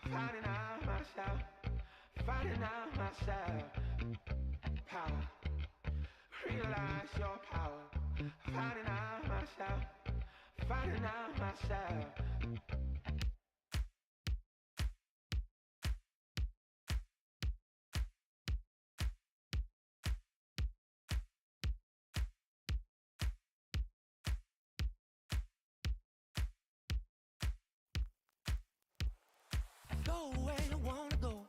finding out myself, finding out myself. Power, realize your power, finding out myself, finding out myself. Go where you wanna go,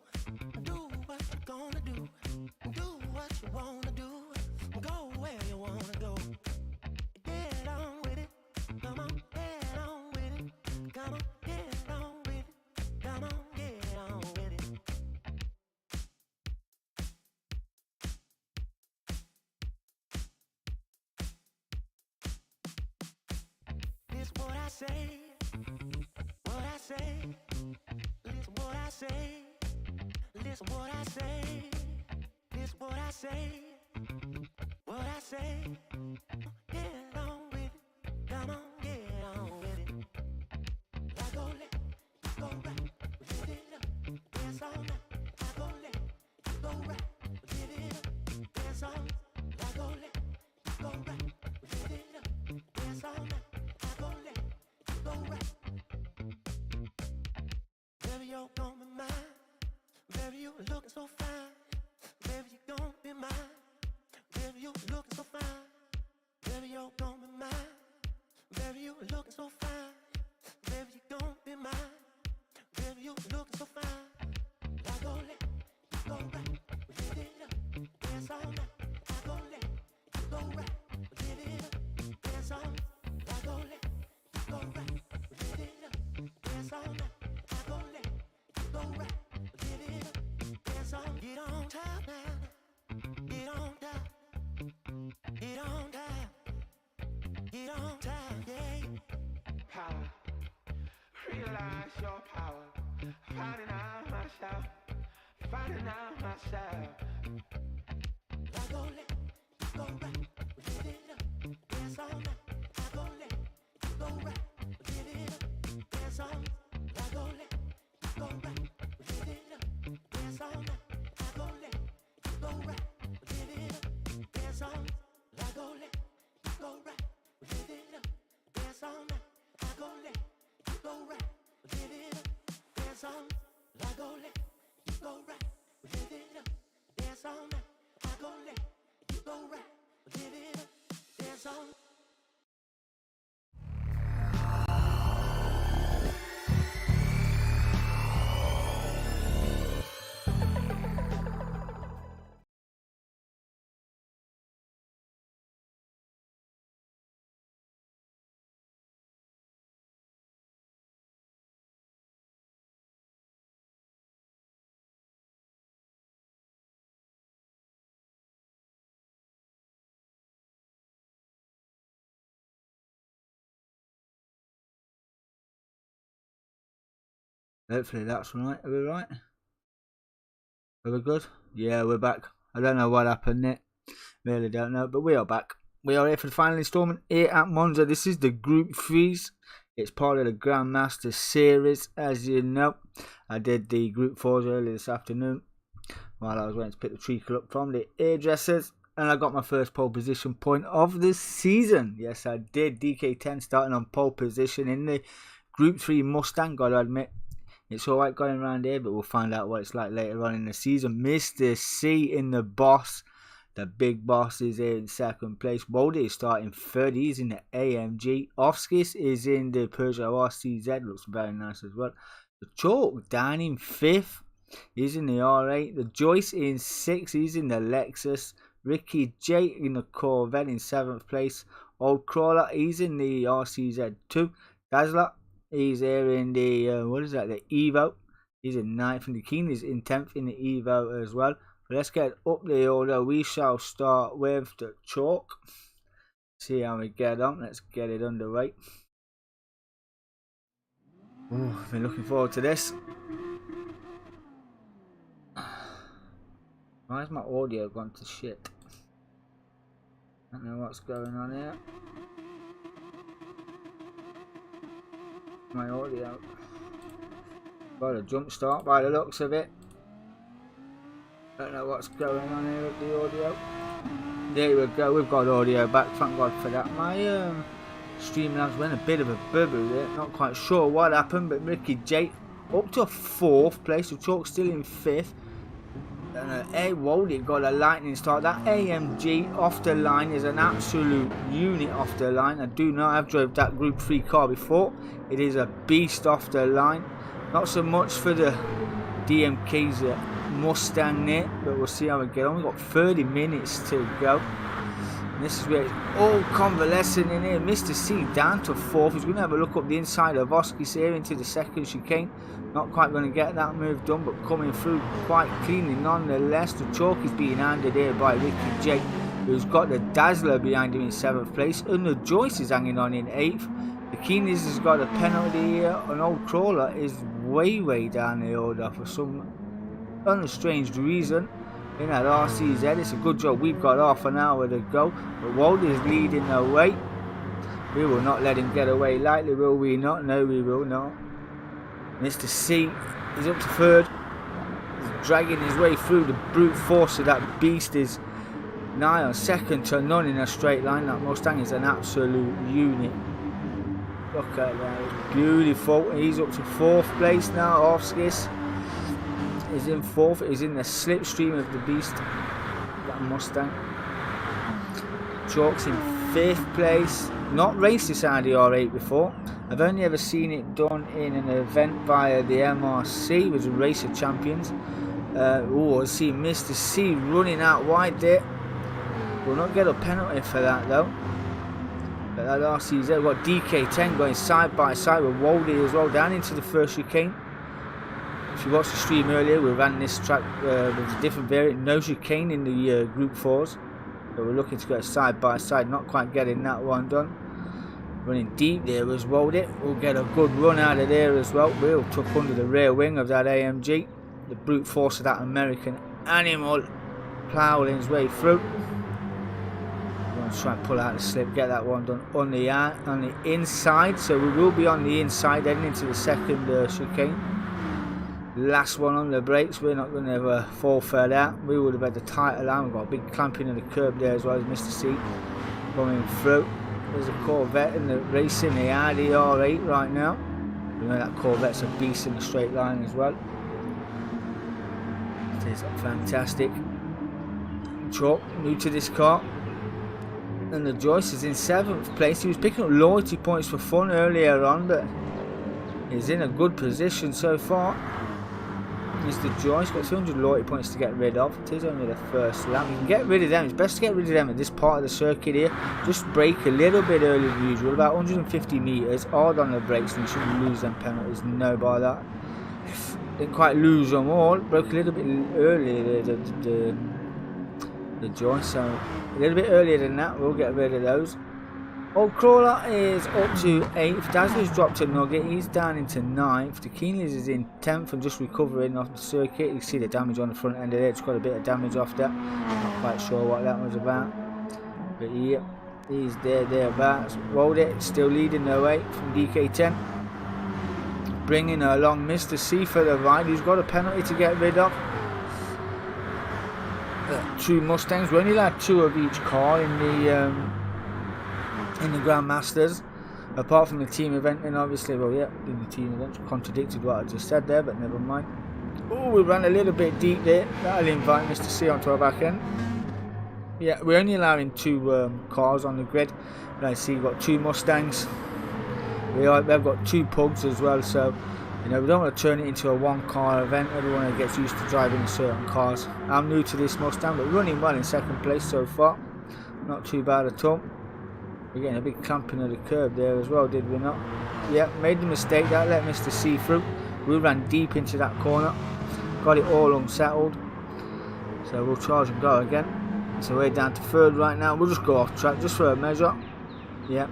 do what you're gonna do what you wanna do, go where you wanna go. Get on with it, come on, get on with it, come on, get on with it, come on, get on with it. This what I say, what I say, listen what I say, listen what I say, this what I say, what I say. Get on with it, come on, get on with it. I go left, you go right, live it up, dance all night. I go left, you go right, live it up, dance all night. I go left, you go right, live it up, dance all night. I go left, you go right. Baby, you're gonna be mine. Baby, you looking so fine. Baby, you gonna be mine. Baby, you looking so fine. Baby, you're gonna be mine. Baby, you looking so fine. Baby, you gonna be mine. Baby, you looking so fine. I go left, you go right, live it up, dance all night. I go left, you go right, live it up, dance all night. I go left, you go right, live it up, dance all night. I go left, you go right, live it up, dance all night. Get on top now, get on top, get on top, get on top, yeah. Power, realize your power, finding out myself, finding out myself. I go left, you go right, live it up, dance all night. I go left, you go right, live it up, dance all night. I go left, you go right, live it up, dance all night. I go left, you go right, live it up, dance all night. I go left, you go right, live it up, dance all night. I go left, you go right, live it up, dance all night. I go left, you go right, live it up, dance all night. I go left, you go right, live it up, dance all night. Hopefully that's right. Are we right? Are we good? Yeah, we're back. I don't know what happened there. Really don't know, but we are back. We are here for the final instalment here at Monza. This is the Group 3s. It's part of the Grandmaster series, as you know. I did the Group 4s earlier this afternoon while I was waiting to pick the treacle up from the hairdressers. And I got my first pole position point of the season. Yes, I did. DK10 starting on pole position in the Group 3 Mustang, gotta admit. It's alright going around here, but we'll find out what it's like later on in the season. Mr. C in the boss. The big boss is in second place. Wody is starting third. He's in the AMG. Ofskis is in the Peugeot RCZ. Looks very nice as well. The Chalk down in fifth. He's in the R8. The Joyce in sixth. He's in the Lexus. Ricky J in the Corvette in seventh place. Old Crawler, he's in the RCZ2. Dazzler, he's here in the, the Evo. He's in 9th, and the Keen is in 10th in the Evo as well. But let's get up the order. We shall start with the Chalk. See how we get on. Let's get it underway. Oh, I've been looking forward to this. Why has my audio gone to shit? I don't know what's going on here. My audio. Got a jump start by the looks of it. Don't know what's going on here with the audio. There we go, we've got audio back, thank God for that. My Streamlabs went a bit of a boo-boo there, not quite sure what happened, but Ricky J up to 4th place, the Chalk still in 5th. And Wally got a lightning start. That AMG off the line is an absolute unit off the line. I do know I've drove that Group 3 car before. It is a beast off the line. Not so much for the DMK's Mustang there, but we'll see how we get on. We've got 30 minutes to go. And this is where it's all convalescent in here. Mr. C down to 4th. He's going to have a look up the inside of Oskis here into the second chicane. Not quite going to get that move done, but coming through quite cleanly nonetheless. The Chalk is being handed here by Ricky J, who's got the Dazzler behind him in 7th place. And the Joyce is hanging on in 8th. The Keenest has got a penalty here. An old Crawler is way down the order for some unstrange reason. In that RCZ, it's a good job we've got half an hour to go. But Waldy is leading the way. We will not let him get away lightly, will we not? No, we will not. Mr. C is up to 3rd. He's dragging his way through. The brute force of that beast is nigh on 2nd to none in a straight line. That Mustang is an absolute unit. Look at that, it's beautiful. He's up to 4th place now. Offskis is in 4th. He's in the slipstream of the beast, that Mustang. Chalk's in 5th place. Not raced this RDR8 before. I've only ever seen it done in an event via the MRC, which was Race of Champions. I see Mr. C running out wide there. We'll not get a penalty for that though. But that RCZ, we've got DK10 going side by side with Waldy as well, down into the first chicane. If you watched the stream earlier, we ran this track with a different variant, no chicane in the Group 4s. So we're looking to go side by side, not quite getting that one done. Running deep there as well. We'll get a good run out of there as well. We'll tuck under the rear wing of that AMG. The brute force of that American animal ploughing his way through. We're going to try and pull out the slip, get that one done on the inside. So we will be on the inside heading into the second chicane. Last one on the brakes. We're not going to ever fall for that. We would have had the tighter line. We've got a big clamping of the curb there as well as Mr. C coming through. There's a Corvette in the racing the RDR8 right now. You know that Corvette's a beast in the straight line as well. It is fantastic. Chalk, new to this car. And the Joyce is in 7th place. He was picking up loyalty points for fun earlier on, but he's in a good position so far. Mr. Joyce got 200 loyalty points to get rid of. It is only the first lap. You can get rid of them. It's best to get rid of them at this part of the circuit here. Just brake a little bit earlier than usual, about 150 metres. Hard on the brakes, and you shouldn't lose them penalties. No by that. Didn't quite lose them all. Broke a little bit earlier the Joyce, so a little bit earlier than that. We'll get rid of those. Old Crawler is up to 8th. Dazzler's dropped a nugget. He's down into 9th. The Keenley's is in 10th and just recovering off the circuit. You can see the damage on the front end of it. It's got a bit of damage off that. Not quite sure what that was about. But yeah, he's thereabouts. Rolled it. Still leading the way from DK10. Bringing along Mr. C for the ride. He's got a penalty to get rid of. Two Mustangs. We only had 2 of each car in the Grandmasters, apart from the team event, and obviously, well, yeah, in the team event, contradicted what I just said there, but never mind. Oh, we ran a little bit deep there. That'll invite Mr. C onto our back end. Yeah, we're only allowing 2 cars on the grid. And I see we've got 2 Mustangs. We've got 2 Pugs as well, so you know we don't want to turn it into a 1-car event. Everyone gets used to driving certain cars. I'm new to this Mustang, but running well in 2nd place so far. Not too bad at all. We're getting a big clamping of the curb there as well, did we not? Yeah, made the mistake that let Mr. C through. We ran deep into that corner, got it all unsettled. So we'll charge and go again. So we're down to 3rd right now. We'll just go off track just for a measure. Yeah,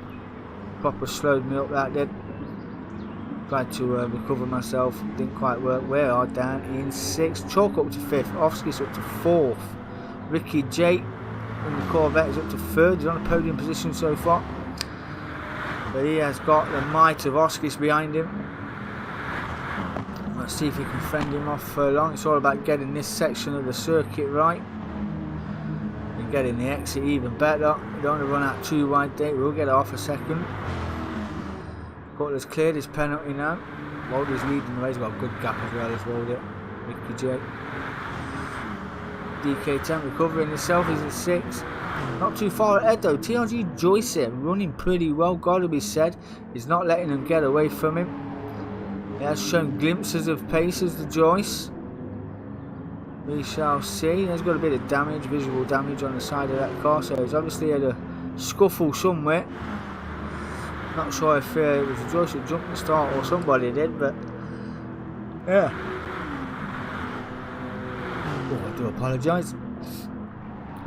proper slowed me up that did. Tried to recover myself, didn't quite work. We are down in 6th. Chalk up to 5th. Offskis up to 4th. Ricky J and the Corvette is up to 3rd. He's on a podium position so far, but he has got the might of Oskis behind him. Let's see if we can fend him off for long. It's all about getting this section of the circuit right. And getting the exit even better. We don't want to run out too wide there. We'll get off a second. Cutler's cleared his penalty now. Waldy's leading the way. He's got a good gap as well as Waldy. Ricky J. Dmk-Grand recovering himself. He's at 6. Not too far ahead though. TRG Joyce here, running pretty well, gotta be said. He's not letting them get away from him. He has shown glimpses of pace as the Joyce. We shall see. There's got a bit of damage, visual damage on the side of that car, so he's obviously had a scuffle somewhere. Not sure if it was the Joyce that jumped the start or somebody did, but yeah. Oh, I do apologise.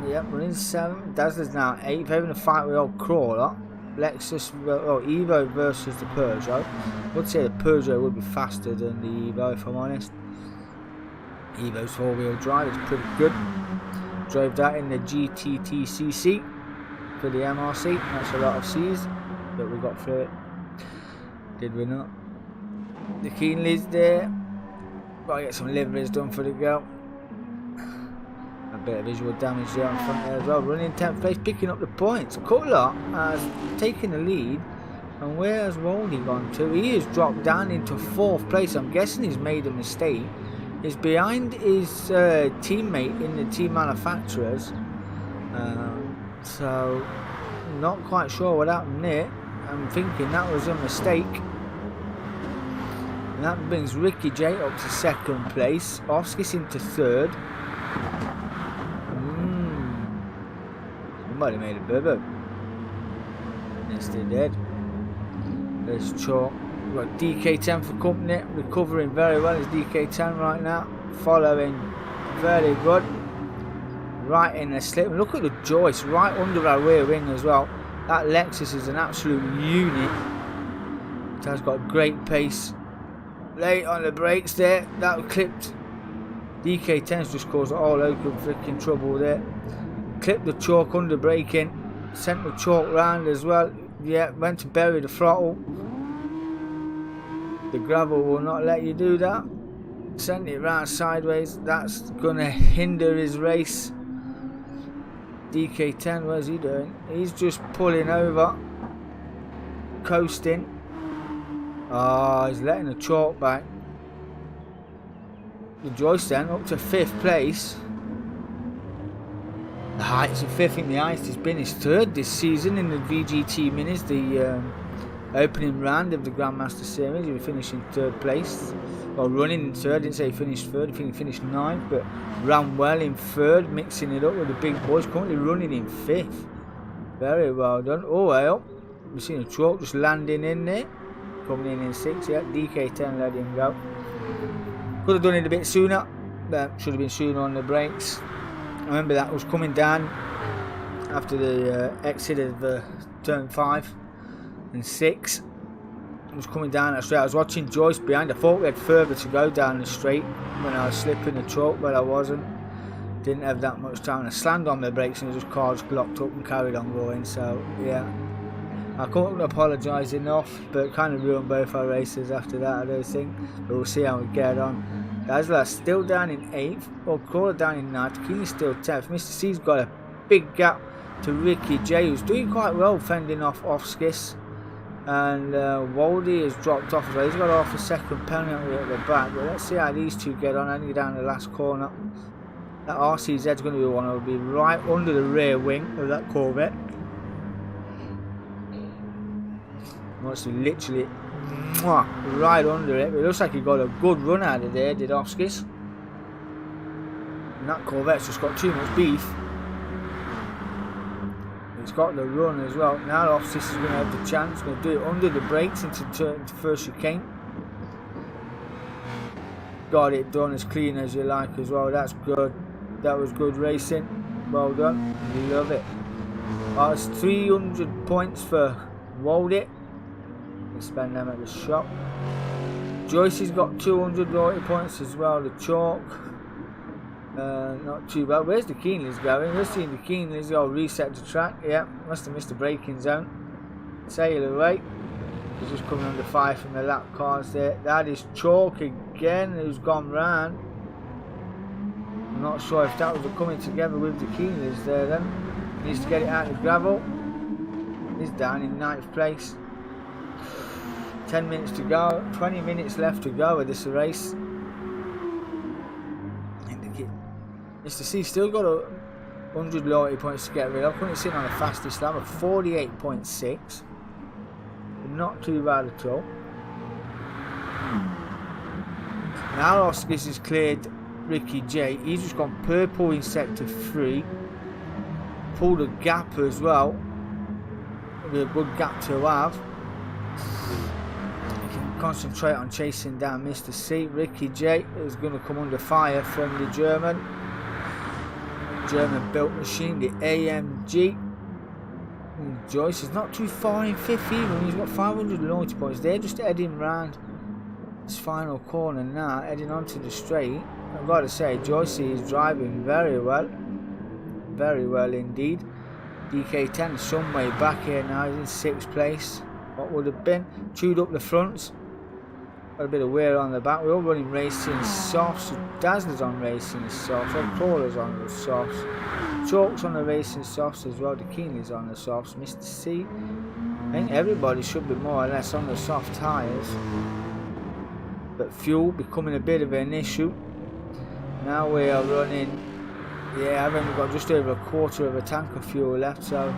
Yep, we're in 7th. Dazzler's now 8th. Having a fight with old Crawler. Lexus, Evo versus the Peugeot. I would say the Peugeot would be faster than the Evo, if I'm honest. Evo's 4-wheel drive is pretty good. Drove that in the GTTCC for the MRC. That's a lot of C's, but we got through it. Did we not? The Keenley's there. Gotta get some liveries done for the girl. A bit of visual damage there on front there as well. Running 10th place, picking up the points. Cutler has taken the lead. And where has Waldy gone to? He has dropped down into 4th place. I'm guessing he's made a mistake. He's behind his teammate in the team manufacturers. So, not quite sure what happened there. I'm thinking that was a mistake. And that brings Ricky J up to 2nd place. Oskis into 3rd. Somebody made a boo-boo. Yes, they did. There's Chalk. We've got Dmk-Grand for company. Recovering very well as Dmk-Grand right now. Following very good. Right in the slip. Look at the Joyce right under our rear wing as well. That Lexus is an absolute unit. It has got great pace. Late on the brakes there. That clipped. Dmk-Grand's just caused all local freaking trouble there. Clipped the Chalk under braking. Sent the Chalk round as well. Yeah, went to bury the throttle. The gravel will not let you do that. Sent it round sideways. That's gonna hinder his race. Dmk-Grand, what's he doing? He's just pulling over. Coasting. Oh, he's letting the Chalk back. The Joyce then up to 5th place. The Heights in 5th. I think the highest has been his 3rd this season in the VGT Minis, the opening round of the Grandmaster Series. He was finishing 3rd place. Well, running in 3rd. Didn't say he finished 3rd. I think he finished 9th, but ran well in 3rd, mixing it up with the big boys. Currently running in 5th. Very well done. Oh, well. We've seen a Chalk just landing in there. Coming in 6th. Yeah, Dmk-Grand let him go. Could have done it a bit sooner, but should have been sooner on the brakes. I remember that was coming down after the exit of turn 5 and 6. It was coming down that straight. I was watching Joyce behind. I thought we had further to go down the straight when I was slipping the Chalk, but I wasn't. Didn't have that much time. I slammed on the brakes and just car just locked up and carried on going. So yeah, I couldn't apologise enough, but it kind of ruined both our races after that, I don't think. But we'll see how we get on. Dazzler still down in 8th, or Crawler down in 9th, Keeney still 10th. Mr. C's got a big gap to Ricky J, who's doing quite well fending off Skis. And Waldy has dropped off as well. He's got off the 2nd penalty at the back, but let's see how these two get on. Only down the last corner. That RCZ's going to be one that will be right under the rear wing of that Corvette. Wants to literally right under it. It looks like he got a good run out of there, did Oskis. And that Corvette's just got too much beef. It's got the run as well. Now Oskis is going to have the chance. Going to do it under the brakes into first chicane. Got it done as clean as you like as well. That's good. That was good racing. Well done. We love it. That's 300 points for Waldy. Spend them at the shop. Joyce has got 200 loyalty points as well. The Chalk, not too bad. Where's the Keenley's going? We've seen the Keenley's go reset the track. Yeah, must have missed the braking zone. Sail away. He's just coming under 5 from the lap cars there. That is Chalk again, who's gone round. I'm not sure if that was a coming together with the Keenleys there then. Needs to get it out of the gravel. He's down in 9th place. 10 minutes to go, 20 minutes left to go with this race. Mr. C still got 100 loyalty points to get rid of. Couldn't sit on the fastest lap of 48.6. Not too bad at all. Now Oscars has cleared Ricky J. He's just gone purple in sector 3. Pulled a gap as well. It'll be a good gap to have. He can concentrate on chasing down Mr. C. Ricky J is going to come under fire from the German built machine, the AMG. And Joyce is not too far in 5th even. He's got 500 loyalty points. They're just heading round this final corner now, heading onto the straight. I've got to say, Joyce is driving very well indeed. DK10 is some way back here now. He's in 6th place. What would have been chewed up the fronts. Got a bit of wear on the back. We're all running racing softs. Dazzler's on racing softs. All crawlers on the softs. Chalk's on the racing softs as well. The Keenley's on the softs. Mr. C. I think everybody should be more or less on the soft tyres. But fuel becoming a bit of an issue. Now we are running. Yeah, I've only got just over a quarter of a tank of fuel left, so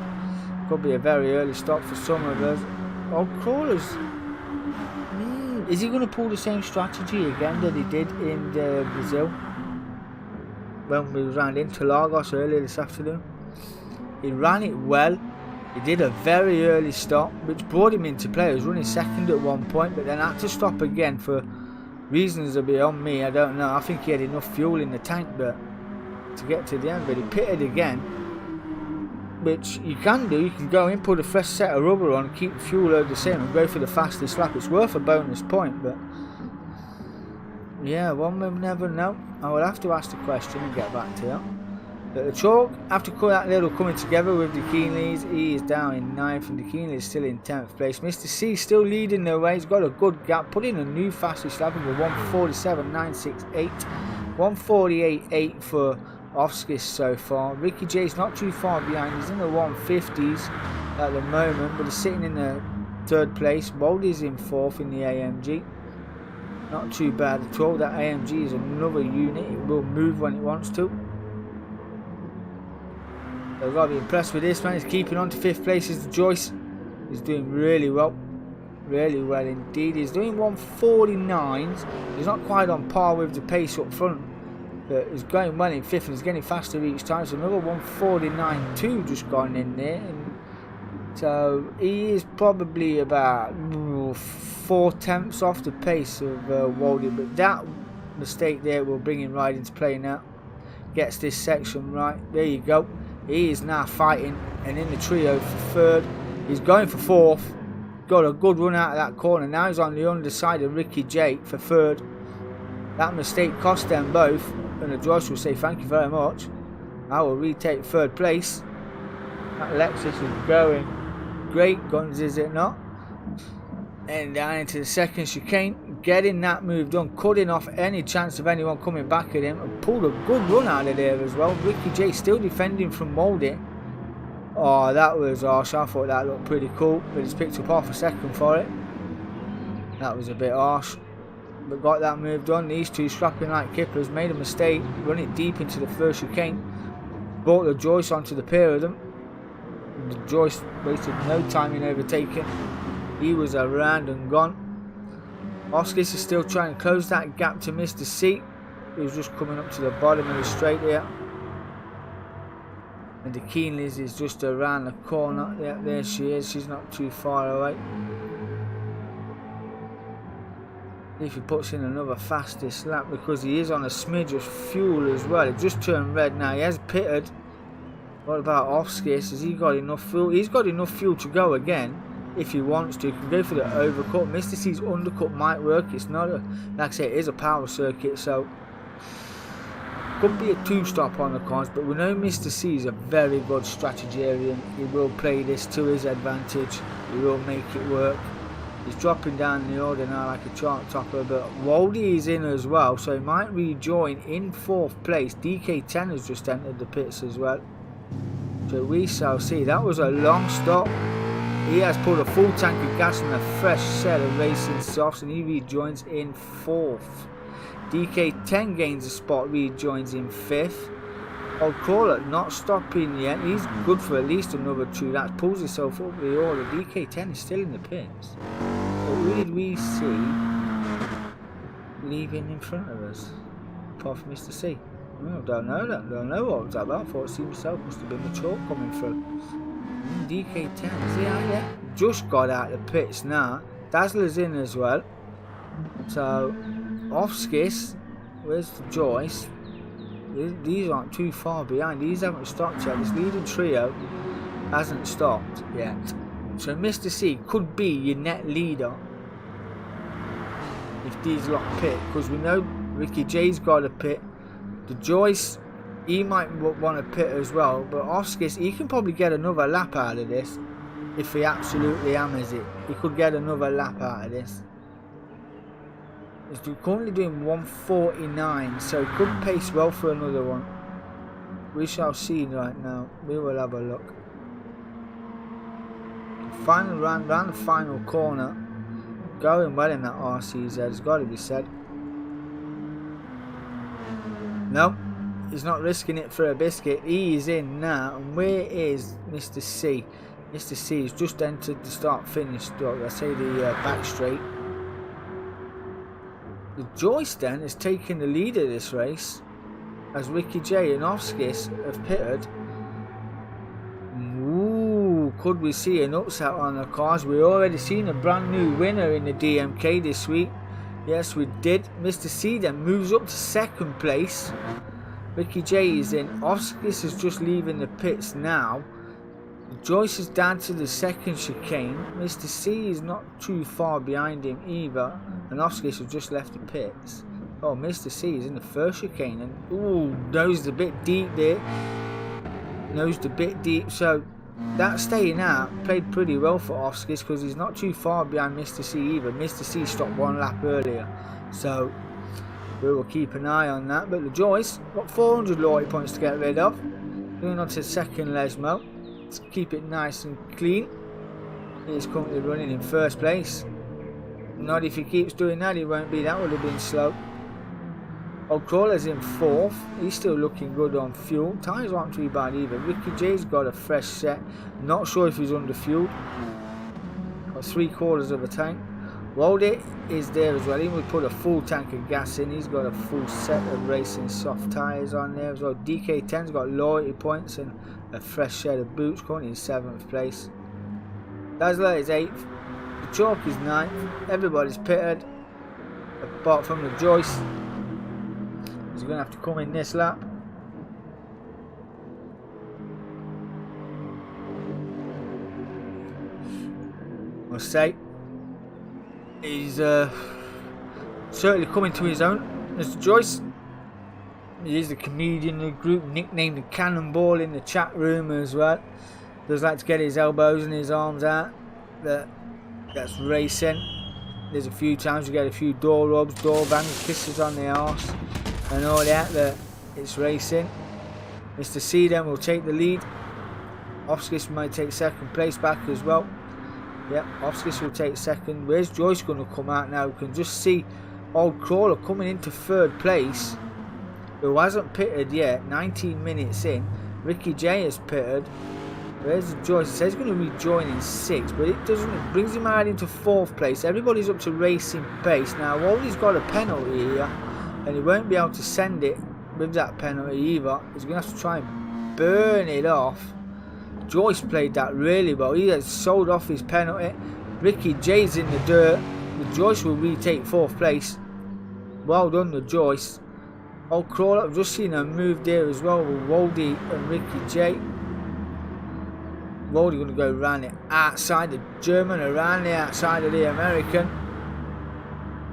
could be a very early stop for some of us. Oh, crawlers. Is he going to pull the same strategy again that he did in Brazil when we ran into Lagos earlier this afternoon? He ran it well. He did a very early stop, which brought him into play. He was running second at one point, but then had to stop again for reasons that are beyond me. I don't know. I think he had enough fuel in the tank but to get to the end, but he pitted again, which you can do. You can go in, put a fresh set of rubber on, keep the fuel load the same and go for the fastest lap. It's worth a bonus point, but yeah, one will never know. I will have to ask the question and get back to you. But the chalk, after that little coming together with the Keenleys, he is down in 9th and the Keenley is still in 10th place. Mr. C still leading the way. He's got a good gap, put in a new fastest lap of a 147.968, 148.8 for Oskis so far. Ricky J's not too far behind. He's in the 150s at the moment, but he's sitting in the 3rd place. Baldy's in 4th in the AMG. Not too bad at all. That AMG is another unit. It will move when it wants to. I've got to be impressed with this man. He's keeping on to 5th place. Is the Joyce. He's doing really well. Really well indeed. He's doing 149s. He's not quite on par with the pace up front, but he's going well in 5th and he's getting faster each time. So another 149.2 just gone in there. And so he is probably about 4/10 off the pace of Waldy. But that mistake there will bring him right into play now. Gets this section right. There you go. He is now fighting and in the trio for 3rd. He's going for 4th. Got a good run out of that corner. Now he's on the underside of Ricky J for 3rd. That mistake cost them both. And the Joyce will say thank you very much. I will retake 3rd place. That Lexus is going great guns, is it not? And down into the 2nd chicane, getting that move done, cutting off any chance of anyone coming back at him, and pulled a good run out of there as well. Ricky J still defending from Moldy. Oh, that was harsh. I thought that looked pretty cool, but he's picked up half a second for it. That was a bit harsh, but got that move done. These two scrapping like kippers, made a mistake, running deep into the 1st chicane, brought the Joyce onto the pair of them. The Joyce wasted no time in overtaking. He was around and gone. Oskis is still trying to close that gap to Mr. C, who's just coming up to the bottom of the straight here. And the Keenleys is just around the corner. Yeah, there she is. She's not too far away. If he puts in another fastest lap, because he is on a smidge of fuel as well. It just turned red now. He has pitted. What about Oskis? Has he got enough fuel? He's got enough fuel to go again. If he wants to, he can go for the overcut. Mr. C's undercut might work. It's not a, like I say, it is a power circuit, so could be a 2-stop on the cons. But we know Mr. C is a very good strategarian. He will play this to his advantage. He will make it work. He's dropping down the order now like a chart topper, but Waldy is in as well, so he might rejoin in 4th place. DK10 has just entered the pits as well, so we shall see. That was a long stop. He has put a full tank of gas and a fresh set of racing softs, and he rejoins in 4th. DK10 gains a spot, rejoins in 5th. Old Crawler not stopping yet. He's good for at least another 2 laps. Pulls himself up the order. DK10 is still in the pits. But who did we see leaving in front of us? Apart from Mr. C. Oh, don't know what was that about. I thought C himself must have been the chalk coming through. DK10, is he out yet? Just got out of the pits now. Dazzler's in as well. So, off Skis. Where's the Joyce? These aren't too far behind. These haven't stopped yet. This leading trio hasn't stopped yet. So Mr. C could be your net leader if these lot pit, because we know Ricky J's got a pit. The Joyce, he might want to pit as well, but Oscars, he can probably get another lap out of this if he absolutely hammers it. He could get another lap out of this. He's currently doing 149, so he could pace well for another one. We shall see right now. We will have a look. Final round, round the final corner. Going well in that RCZ, it's got to be said. No, he's not risking it for a biscuit. He is in now. And where is Mr. C? Mr. C has just entered the start-finish stop. I say the back straight. The Joyce then has taken the lead of this race as Ricky J and Oskis have pitted. Ooh, could we see an upset on the cars? We already seen a brand new winner in the DMK this week. Yes, we did. Mr. C then moves up to 2nd place. Ricky J is in. Oskis is just leaving the pits now. Joyce is down to the 2nd chicane. Mr. C is not too far behind him either. And Oskis has just left the pits. Oh, Mr. C is in the 1st chicane. And ooh, nosed a bit deep there. Nosed a bit deep. So that staying out played pretty well for Oskis because he's not too far behind Mr. C either. Mr. C stopped 1 lap earlier. So we will keep an eye on that. But the Joyce got 400 loyalty points to get rid of. Going on to 2nd Lesmo. Let's keep it nice and clean. He's currently running in 1st place. Not if he keeps doing that, he won't be. That would have been slow. Old Crawler's in 4th. He's still looking good on fuel. Tyres aren't too bad either. Ricky J's got a fresh set. Not sure if he's under fueled. Got 3/4 of a tank. Waldy is there as well. He would put a full tank of gas in. He's got a full set of racing soft tyres on there as well. DK10's got loyalty points and a fresh set of boots. Currently in 7th place. Dazzler is 8th. The Chalk is 9th. Everybody's pitted apart from the Joyce. He's going to have to come in this lap. I'll say he's certainly coming to his own. Mr. Joyce, he is the comedian of the group, nicknamed the Cannonball in the chat room as well. Does like to get his elbows and his arms out. That's racing. There's a few times you get a few door rubs, door bangs, kisses on the arse and all that it's racing. Mr. C then will take the lead. Oskis might take 2nd place back as well. Yep, Oskis will take 2nd. Where's Joyce going to come out now? We can just see Old Crawler coming into 3rd place, who hasn't pitted yet. 19 minutes in. Ricky J has pitted. Where's Joyce? It says he's going to rejoin in 6th, but it doesn't. It brings him out into 4th place. Everybody's up to racing pace now. Waldy's got a penalty here, and he won't be able to send it with that penalty either. He's going to have to try and burn it off. Joyce played that really well. He has sold off his penalty. Ricky J's in the dirt. The Joyce will retake 4th place. Well done, the Joyce. Old Crawler, I've just seen a move there as well with Waldy and Ricky J. Waldy going to go around the outside, the German around the outside of the American.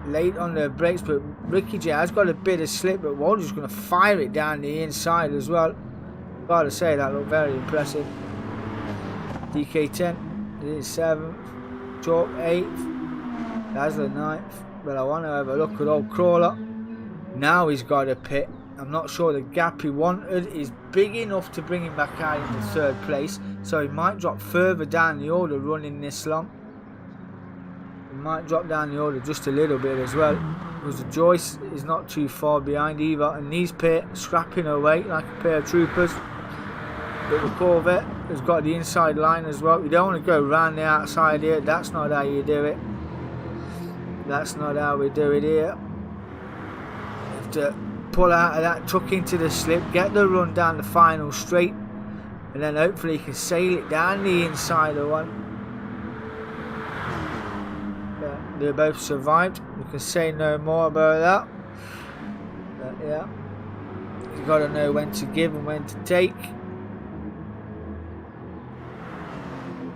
Late on the brakes, but Ricky J has got a bit of slip, but Waldy's going to fire it down the inside as well. Gotta say, that looked very impressive. DK10 is 7th, Chalk 8th, Dazzler ninth. But I want to have a look at old Crawler. Now he's got a pit. I'm not sure the gap he wanted is big enough to bring him back out into third place. So he might drop further down the order running this long. He might drop down the order just a little bit as well. Because the Joyce is not too far behind either. And these pair scrapping away like a pair of troopers. But the Corvette has got the inside line as well. You don't want to go round the outside here. That's not how you do it. That's not how we do it here. You have to pull out of that, tuck into the slip, get the run down the final straight, and then hopefully you can sail it down the inside of one. Yeah, they both survived. We can say no more about that. But yeah, you've got to know when to give and when to take.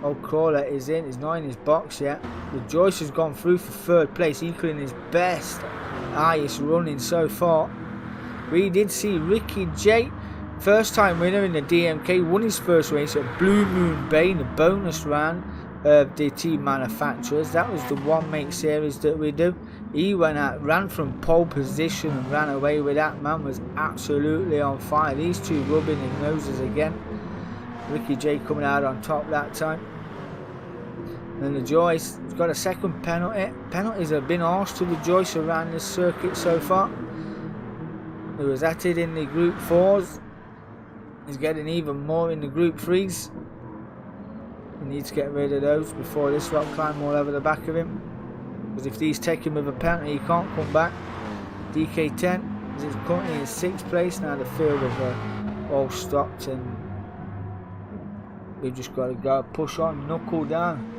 Old Crawler is in. He's not in his box yet. The Joyce has gone through for third place, equaling his best, highest running so far. We did see Ricky J, first time winner in the DMK, won his first race at Blue Moon Bay in the bonus round of the team manufacturers. That was the one make series that we do. He went out, ran from pole position and ran away with that. Man was absolutely on fire. These two rubbing his noses again. Ricky J coming out on top that time. And the Joyce has got a second penalty. Penalties have been harsh to the Joyce around this circuit so far. He was at it in the Group 4s. He's getting even more in the Group 3s. He needs to get rid of those before this rock climb all over the back of him. Because if these take him with a penalty, he can't come back. DK10 is currently in 6th place. Now the field of all stopped, and we've just got to go push on, knuckle down.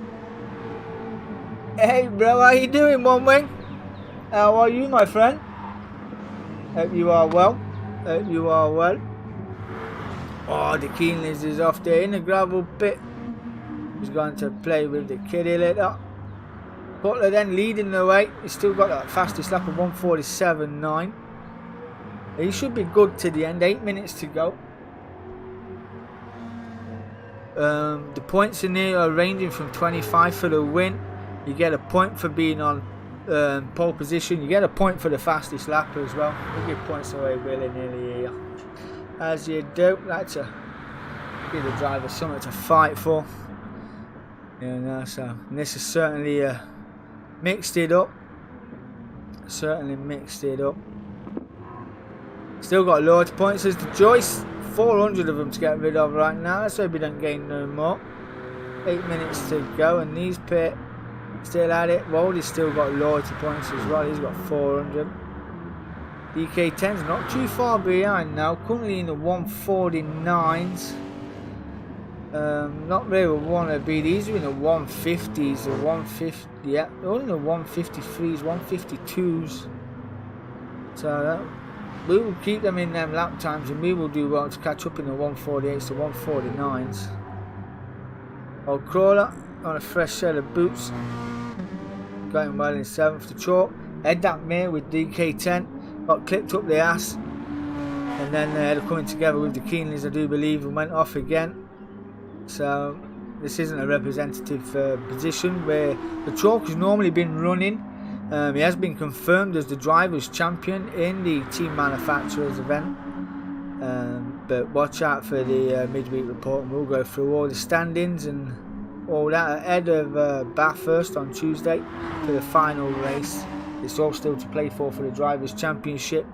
Hey bro, how you doing, One Wing? How are you, my friend? Hope you are well. Hope you are well. Oh, the Keenleys is off there in the gravel pit. He's going to play with the kiddie litter. Butler then leading the way. He's still got that fastest lap of 1:47.9. He should be good to the end. 8 minutes to go. The points in here are ranging from 25 for the win. You get a point for being on pole position. You get a point for the fastest lap as well. You give points away willy-nilly here, as you do. Like to give the driver something to fight for. You know, so this is certainly mixed it up. Certainly mixed it up. Still got loads of points as the Joyce. 400 of them to get rid of right now. Let's hope we don't gain no more. 8 minutes to go, and these pit still at it. Waldy's still got loads of points as well. He's got 400. DK10's not too far behind now. Currently in the 149s. Not really where we want to be. These are in the 150s, the 150. Yeah, they're all in the 153s, 152s. So we will keep them in them lap times, and we will do well to catch up in the 148s to 149s. Old Crawler on a fresh set of boots, going well in 7th to chalk. Head that mare with DK10, got clipped up the ass, and then they're coming together with the Keenleys, I do believe, and went off again. So this isn't a representative position where the chalk has normally been running. He has been confirmed as the drivers' champion in the team manufacturers event, but watch out for the midweek report, and we'll go through all the standings and all that ahead of Bathurst on Tuesday for the final race. It's all still to play for the drivers' championship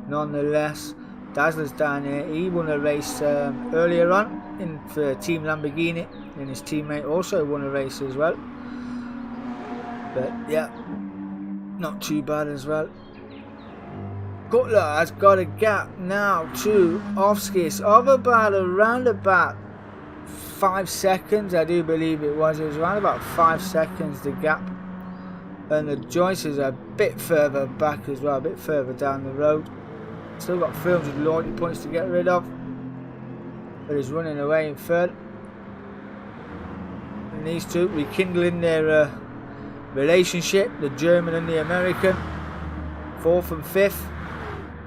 nonetheless. Dazzler's down here. He won a race earlier on for Team Lamborghini, and his teammate also won a race as well. But yeah, not too bad as well. Cutler has got a gap now to Offskis of around about 5 seconds, I do believe it was. It was around about 5 seconds the gap. And the Joyce is a bit further back as well, a bit further down the road. Still got 300 loyalty points to get rid of. But he's running away in third. And these two rekindling their relationship, the German and the American. 4th and 5th.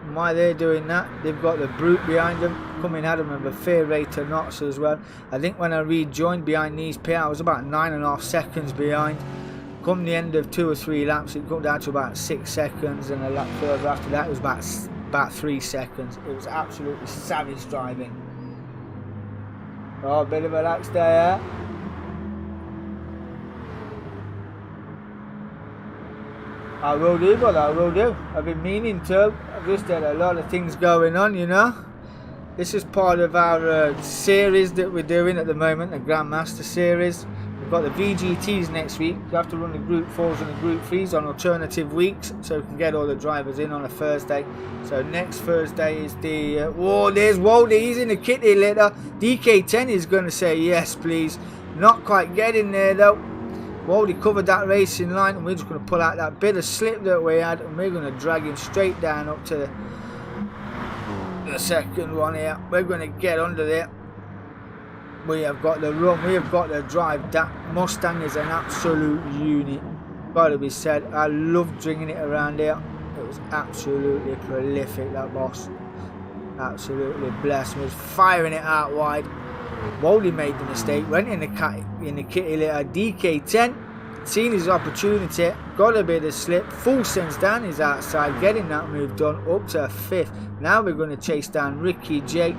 And why they're doing that, they've got the Brute behind them, coming at them with a fair rate of knots as well. I think when I rejoined behind these pair, I was about 9.5 seconds behind. come the end of 2 or 3 laps, it got down to about 6 seconds, and a lap further after that it was about 3 seconds. It was absolutely savage driving. Oh, a bit of a lax there. I will do, but I will do. I've been meaning to. I've just had a lot of things going on, you know. This is part of our series that we're doing at the moment, the Grandmaster series. We've got the VGTs next week. We have to run the Group 4s and the Group 3s on alternative weeks, so we can get all the drivers in on a Thursday. So next Thursday is the... oh, there's Waldy. He's in the kitty litter. DK10 is going to say yes, please. Not quite getting there, though. Waldy covered that racing line, and we're just going to pull out that bit of slip that we had, and we're going to drag him straight down up to the second one here. We're going to get under there. We have got the run, we have got the drive. That Mustang is an absolute unit, gotta be said. I loved bringing it around here. It was absolutely prolific, that boss. Absolutely blessed. Was firing it out wide. Waldy made the mistake, went in the kitty litter. DK10 seen his opportunity, got a bit of slip, full sense down his outside, getting that move done up to a 5th. Now we're going to chase down Ricky J.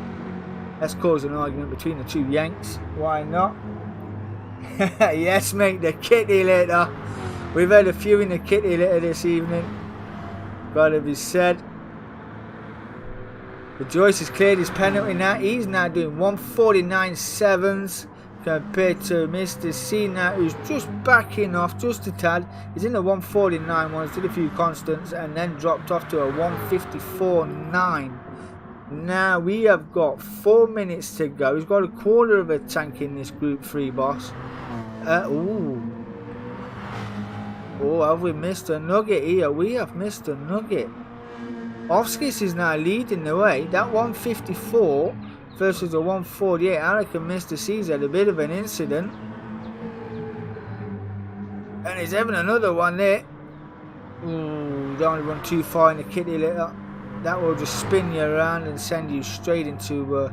Let's cause an argument between the two Yanks. Why not? Yes, mate, the kitty litter. We've had a few in the kitty litter this evening, gotta be said. But Joyce has cleared his penalty now. He's now doing 149.7s compared to Mr. C now, who's just backing off just a tad. He's in the 149 ones, did a few constants, and then dropped off to a 154.9. Now we have got 4 minutes to go. He's got a quarter of a tank in this Group 3, boss. Oh, have we missed a nugget here? We have missed a nugget. Offskis is now leading the way. That 154 versus the 148. I reckon Mr. C's had a bit of an incident. And he's having another one there. Ooh, don't want to run too far in the kitty litter. That will just spin you around and send you straight into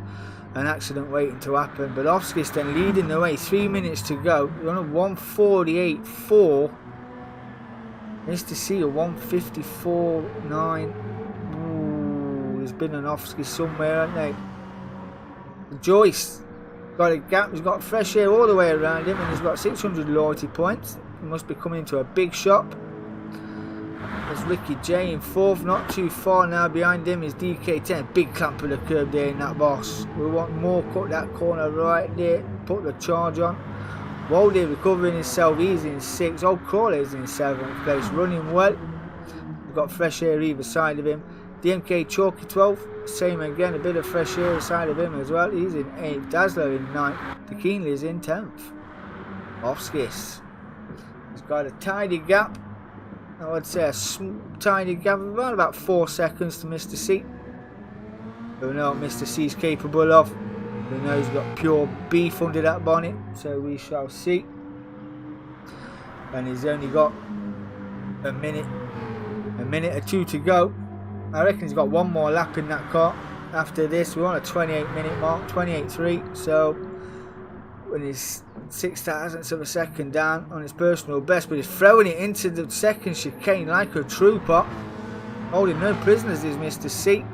an accident waiting to happen. But Offskis then leading the way. 3 minutes to go. We're on a 148.4. Mr. C a 154.9. There's been an Offski somewhere, hasn't they? Joyce got a gap. He's got fresh air all the way around him, and he's got 600 loyalty points. He must be coming into a big shop. There's Ricky J in 4th, not too far now. Behind him is DK10. Big clamp of the curb there in that boss. We want more. Cut that corner right there. Put the charge on. Waldy recovering himself. He's in 6th. Old Crawley's in 7th place. Running well. We've got fresh air either side of him. Dmk Chalky 12th, same again, a bit of fresh air aside of him as well. He's in 8th, Dazzler in 9th, the Keenley's in 10th. Offskis, he's got a tidy gap. I would say a tidy gap of around about 4 seconds to Mr. C. We know what Mr. C's capable of. We know he's got pure beef under that bonnet, so we shall see. And he's only got a minute or 2 to go. I reckon he's got one more lap in that car. After this, we're on a 28-minute mark, 28.3. So when he's 0.06 of a second down on his personal best, but he's throwing it into the second chicane like a trooper. Holding no prisoners is Mr. C.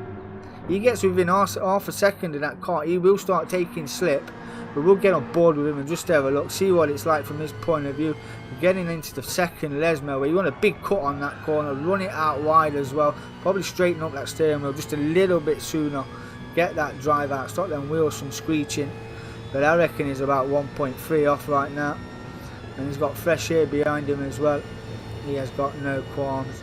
He gets within half a second of that car. He will start taking slip, but we'll get on board with him and just have a look, see what it's like from his point of view. We're getting into the second Lesmo where you want a big cut on that corner, run it out wide as well, probably straighten up that steering wheel just a little bit sooner, get that drive out, stop them wheels from screeching. But I reckon he's about 1.3 off right now, and he's got fresh air behind him as well. He has got no qualms.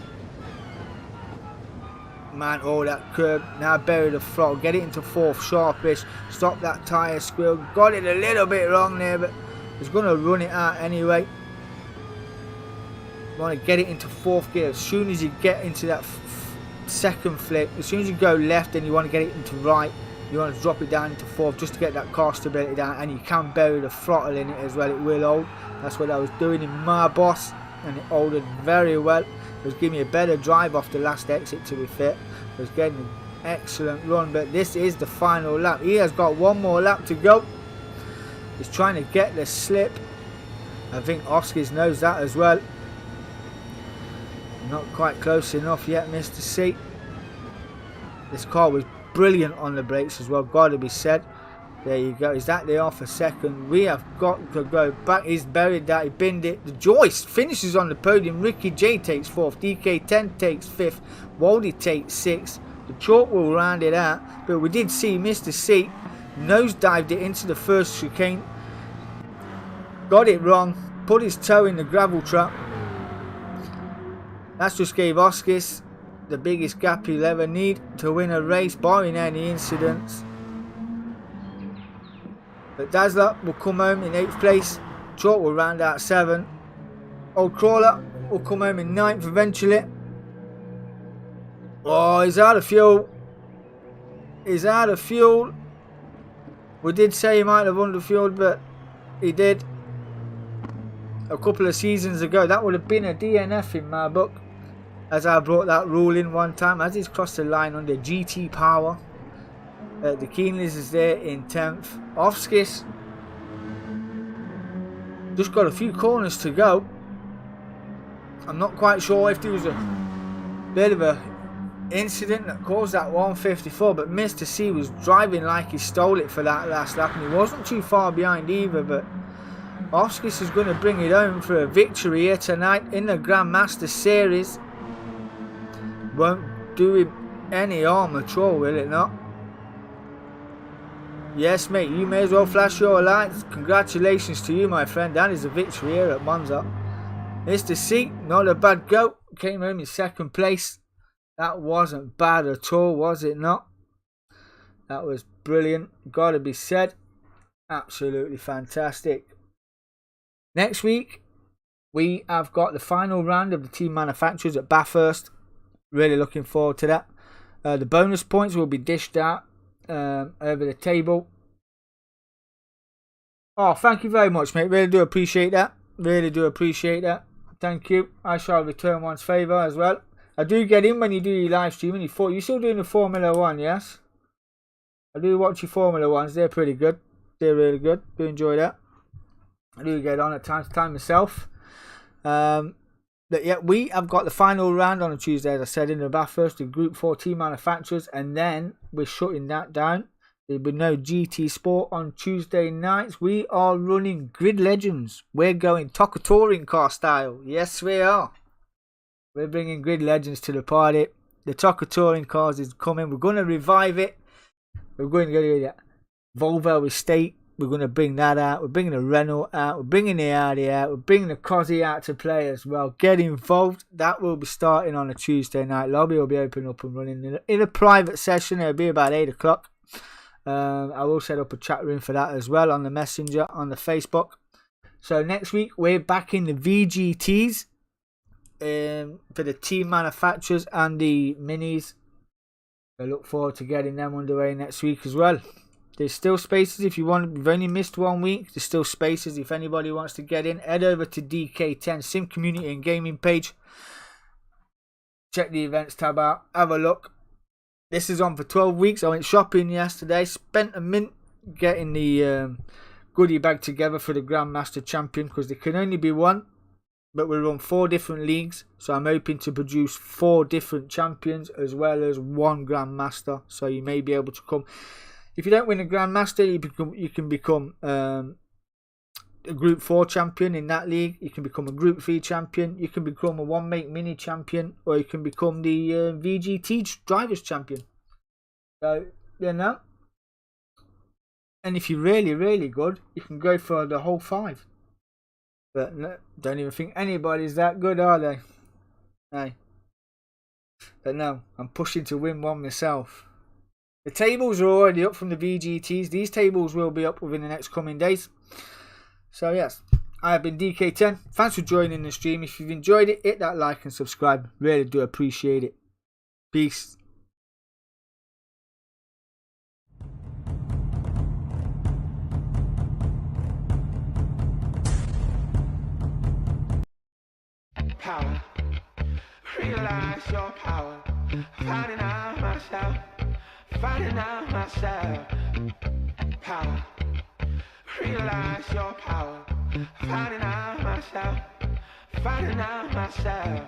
Man, oh, that curb, now bury the throttle, get it into 4th, sharpish, stop that tyre squeal. Got it a little bit wrong there, but he's going to run it out anyway. Want to get it into 4th gear. As soon as you get into that second flip, as soon as you go left and you want to get it into right, you want to drop it down into 4th just to get that car stability down, and you can bury the throttle in it as well. It will hold. That's what I was doing in my boss, and it holded very well. It was giving me a better drive off the last exit, to be fair. It was getting an excellent run, but this is the final lap. He has got one more lap to go. He's trying to get the slip. I think Offskis knows that as well. Not quite close enough yet, Mr. C. This car was brilliant on the brakes as well, gotta be said. There you go. Is that there off a second? We have got to go back. He's buried that. He binned it. The Joyce finishes on the podium. Ricky J takes 4th. DK10 takes 5th. Waldy takes 6th. The chalk will round it out. But we did see Mr. C nosedived it into the first chicane. Got it wrong. Put his toe in the gravel trap. That just gave Oskis the biggest gap he'll ever need to win a race, barring any incidents. But Dazzler will come home in 8th place. Chalk will round out 7th. Old Crawler will come home in 9th eventually. Oh, he's out of fuel. He's out of fuel. We did say he might have underfueled, but he did. A couple of seasons ago, that would have been a DNF in my book, as I brought that rule in one time. As he's crossed the line under GT power. The Keenleys is there in 10th. Offskis just got a few corners to go. I'm not quite sure if there was a bit of a incident that caused that 154, but Mr. C was driving like he stole it for that last lap, and he wasn't too far behind either. But Offskis is going to bring it home for a victory here tonight in the Grandmaster Series. Won't do him any harm at all, will it not? Yes, mate, you may as well flash your lights. Congratulations to you, my friend. That is a victory here at Monza. Mr. C, not a bad go. Came home in 2nd place. That wasn't bad at all, was it not? That was brilliant. Gotta be said. Absolutely fantastic. Next week, we have got the final round of the team manufacturers at Bathurst. Really looking forward to that. The bonus points will be dished out over the table. Oh, thank you very much, mate. Really do appreciate that. Really do appreciate that. Thank you. I shall return one's favour as well. I do get in when you do your live stream, and you're still doing the Formula 1, yes? I do watch your Formula 1s. They're pretty good. They're really good. Do enjoy that. I do get on at time to time myself. But yeah, we have got the final round on a Tuesday, as I said, in the Bathurst, the Group 4 team manufacturers, and then we're shutting that down. There'll be no GT Sport on Tuesday nights. We are running Grid Legends. We're going TOCA touring car style. Yes, we are. We're bringing Grid Legends to the party. The TOCA touring cars is coming. We're going to revive it. We're going to go to Volvo Estate. We're going to bring that out. We're bringing the Renault out. We're bringing the Audi out. We're bringing the Cosy out to play as well. Get involved. That will be starting on a Tuesday night. Lobby will be open up and running in a private session. It'll be about 8 o'clock. I will set up a chat room for that as well on the Messenger, on the Facebook. So next week we're back in the VGTs for the team manufacturers and the minis. I look forward to getting them underway next week as well. There's still spaces if you want. We've only missed 1 week. There's still spaces if anybody wants to get in. Head over to DK10 Sim Community and Gaming page. Check the events tab out. Have a look. This is on for 12 weeks. I went shopping yesterday. Spent a mint getting the goodie bag together for the Grandmaster Champion, because there can only be one. But we run 4 different leagues. So I'm hoping to produce 4 different champions as well as 1 Grandmaster. So you may be able to come. If you don't win a Grandmaster, you can become a Group 4 champion in that league. You can become a Group 3 champion. You can become a One Make Mini champion. Or you can become the VGT Drivers champion. So, you know. And if you're really, really good, you can go for the whole 5. But no, don't even think anybody's that good, are they? Hey. But no, I'm pushing to win one myself. The tables are already up from the VGTs. These tables will be up within the next coming days. So yes, I have been DK10. Thanks for joining the stream. If you've enjoyed it, hit that like and subscribe. Really do appreciate it. Peace. Power, realize your power. Finding out myself. Finding out myself. Power. Realize your power. Finding out myself. Finding out myself.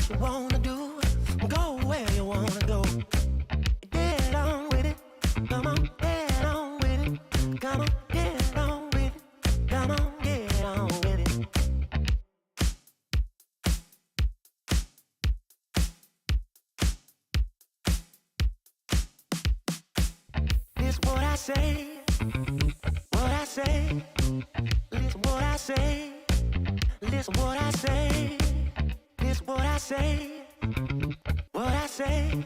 what you wanna do. Go where you wanna go. Get on with it. Come on, get on with it. Come on, get on with it. Come on, get on with it. This what I say. What I say. Listen what I say. Listen what I say. This what I say. What I say.